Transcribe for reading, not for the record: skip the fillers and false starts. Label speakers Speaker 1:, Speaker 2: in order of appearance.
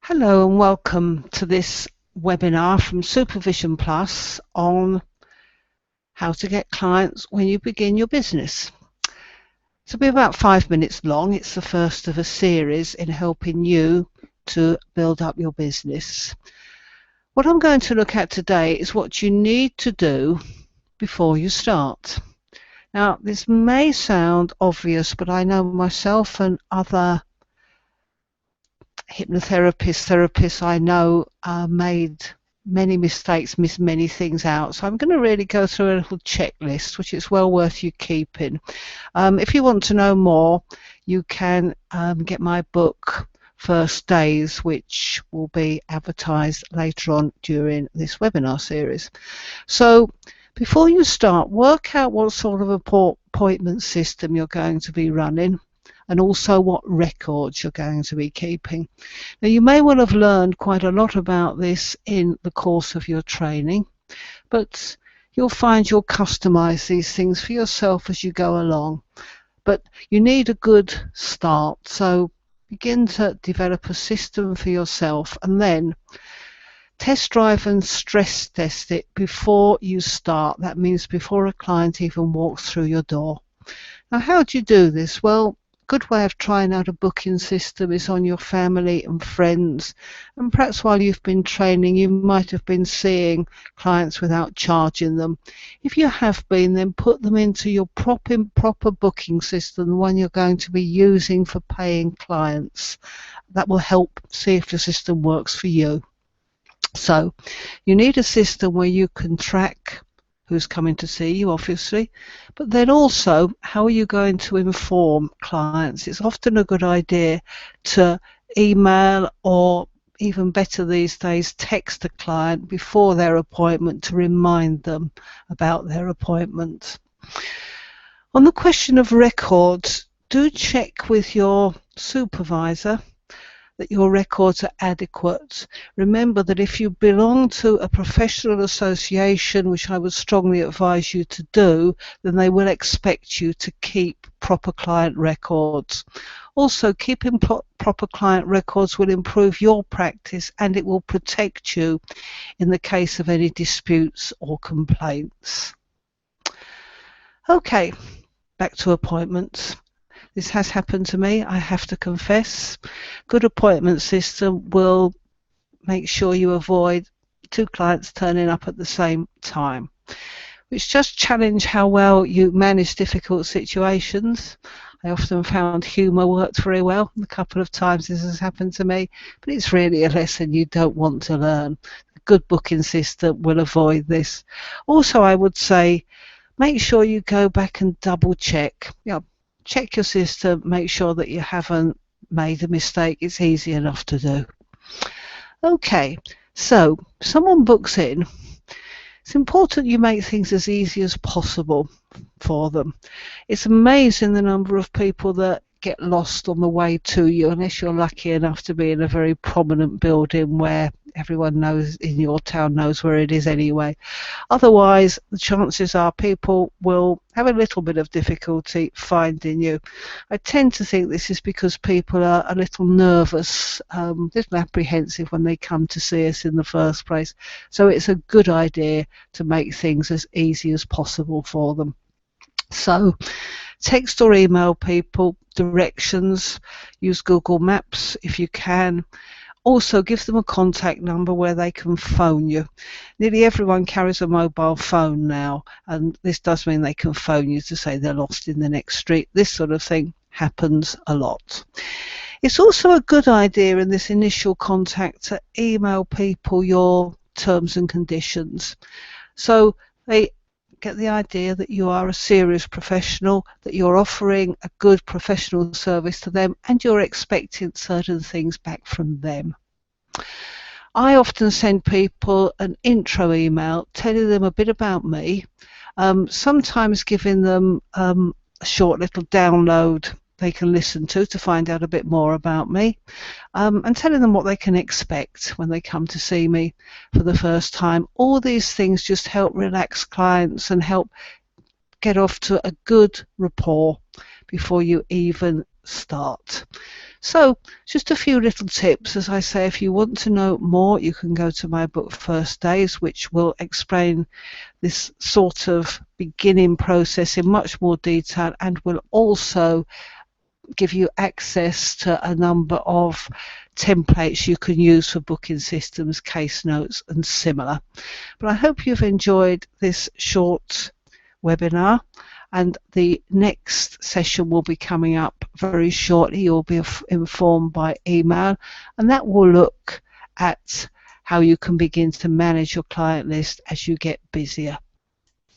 Speaker 1: Hello and welcome to this webinar from Supervision Plus on how to get clients when you begin your business. It'll be about 5 minutes long. It's the first of a series in helping you to build up your business. What I'm going to look at today is what you need to do before you start. Now, this may sound obvious, but I know myself and other hypnotherapists, therapists I know made many mistakes, missed many things out. So I'm going to really go through a little checklist, which is well worth you keeping. If you want to know more, you can get my book, First Days, which will be advertised later on during this webinar series. So before you start, work out what sort of appointment system you're going to be running, and also what records you're going to be keeping. Now, you may well have learned quite a lot about this in the course of your training, but you'll find you'll customize these things for yourself as you go along. But you need a good start, so begin to develop a system for yourself and then test drive and stress test it before you start. That means before a client even walks through your door. Now, how do you do this? Well, good way of trying out a booking system is on your family and friends, and perhaps while you've been training you might have been seeing clients without charging them. If you have been, then put them into your proper booking system, the one you're going to be using for paying clients. That will help see if the system works for you. So you need a system where you can track who's coming to see you, obviously, but then also how are you going to inform clients? It's often a good idea to email, or even better these days, text a client before their appointment to remind them about their appointment. On the question of records, do check with your supervisor that your records are adequate. Remember that if you belong to a professional association, which I would strongly advise you to do, then they will expect you to keep proper client records. Also, keeping proper client records will improve your practice and it will protect you in the case of any disputes or complaints. Okay, back to appointments. This has happened to me, I have to confess. Good appointment system will make sure you avoid two clients turning up at the same time, which just challenge how well you manage difficult situations. I often found humour worked very well. A couple of times this has happened to me, but it's really a lesson you don't want to learn. A good booking system will avoid this. Also, I would say, make sure you go back and double check. Check your system, make sure that you haven't made a mistake. It's easy enough to do. Okay, so someone books in. It's important you make things as easy as possible for them. It's amazing the number of people that get lost on the way to you, unless you're lucky enough to be in a very prominent building where everyone knows in your town knows where it is anyway. Otherwise, the chances are people will have a little bit of difficulty finding you. I tend to think this is because people are a little nervous, a little apprehensive when they come to see us in the first place. So it's a good idea to make things as easy as possible for them. So text or email people directions, use Google Maps if you can. Also, give them a contact number where they can phone you. Nearly everyone carries a mobile phone now, and this does mean they can phone you to say they're lost in the next street. This sort of thing happens a lot. It's also a good idea in this initial contact to email people your terms and conditions, so they get the idea that you are a serious professional, that you're offering a good professional service to them, and you're expecting certain things back from them. I often send people an intro email telling them a bit about me, sometimes giving them a short little download they can listen to find out a bit more about me, and telling them what they can expect when they come to see me for the first time. All these things just help relax clients and help get off to a good rapport before you even start. So just a few little tips. As I say, if you want to know more, you can go to my book First Days, which will explain this sort of beginning process in much more detail, and will also give you access to a number of templates you can use for booking systems, case notes and similar. But I hope you've enjoyed this short webinar, and the next session will be coming up very shortly. You'll be informed by email, and that will look at how you can begin to manage your client list as you get busier.